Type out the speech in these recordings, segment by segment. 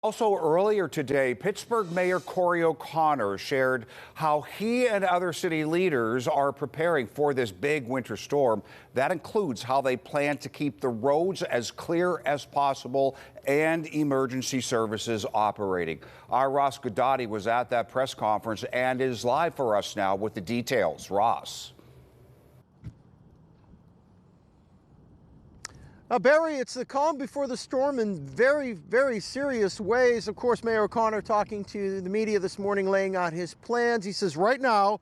Also earlier today, Pittsburgh Mayor Corey O'Connor shared how he and other city leaders are preparing for this big winter storm. That includes how they plan to keep the roads as clear as possible and emergency services operating. Our Ross Guidotti was at that press conference and is live for us now with the details. Ross. Barry, it's the calm before the storm in very, very serious ways. Of course, Mayor O'Connor talking to the media this morning, laying out his plans. He says right now,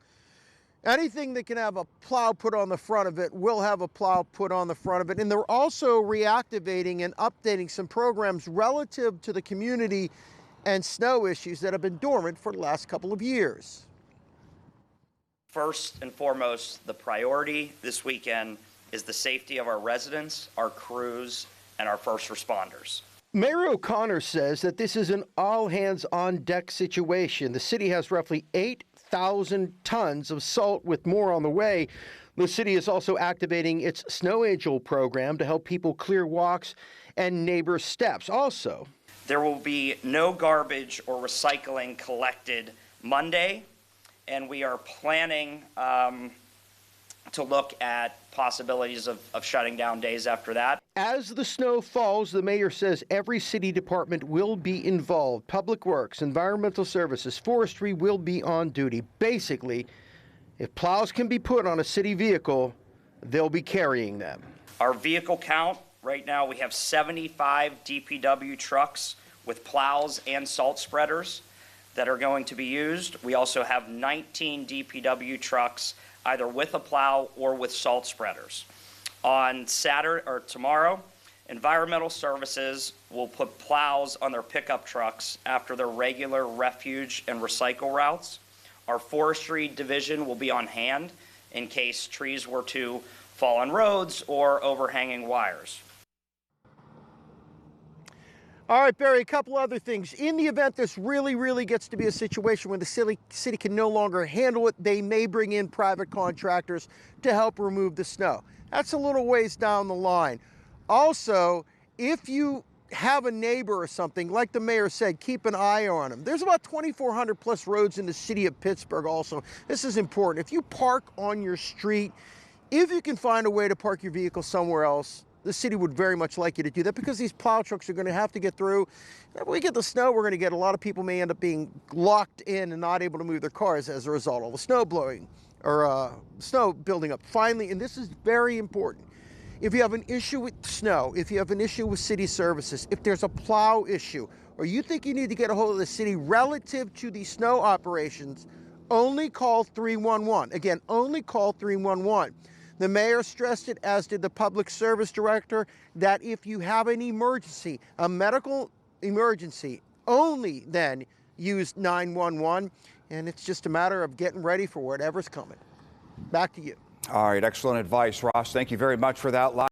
anything that can have a plow put on the front of it will have a plow put on the front of it. And they're also reactivating and updating some programs relative to the community and snow issues that have been dormant for the last couple of years. First and foremost, the priority this weekend is the safety of our residents, our crews, and our first responders. Mayor O'Connor says that this is an all-hands-on-deck situation. The city has roughly 8,000 tons of salt with more on the way. The city is also activating its Snow Angel program to help people clear walks and neighbor steps. Also, there will be no garbage or recycling collected Monday, and we are planning to look at possibilities of shutting down days after that. As the snow falls, the mayor says every city department will be involved. Public Works, Environmental Services, Forestry will be on duty. Basically, if plows can be put on a city vehicle, they'll be carrying them. Our vehicle count, right now we have 75 DPW trucks with plows and salt spreaders that are going to be used. We also have 19 DPW trucks either with a plow or with salt spreaders. On Saturday or tomorrow, Environmental Services will put plows on their pickup trucks after their regular refuge and recycle routes. Our Forestry Division will be on hand in case trees were to fall on roads or overhanging wires. All right, Barry, a couple other things. In the event this really gets to be a situation where the city can no longer handle it, they may bring in private contractors to help remove the snow. That's a little ways down the line. Also, if you have a neighbor or something, like the mayor said, keep an eye on them. There's about 2,400 plus roads in the city of Pittsburgh also. This is important. If you park on your street, if you can find a way to park your vehicle somewhere else, the city would very much like you to do that because these plow trucks are going to have to get through. When we get the snow, we're going to get a lot of people may end up being locked in and not able to move their cars as a result of all the snow blowing or snow building up. Finally, and this is very important, if you have an issue with snow, if you have an issue with city services, if there's a plow issue, or you think you need to get a hold of the city relative to the snow operations, only call 311. Again, only call 311. The mayor stressed it, as did the public service director, that if you have an emergency, a medical emergency, only then use 911, and it's just a matter of getting ready for whatever's coming. Back to you. All right, excellent advice, Ross. Thank you very much for that.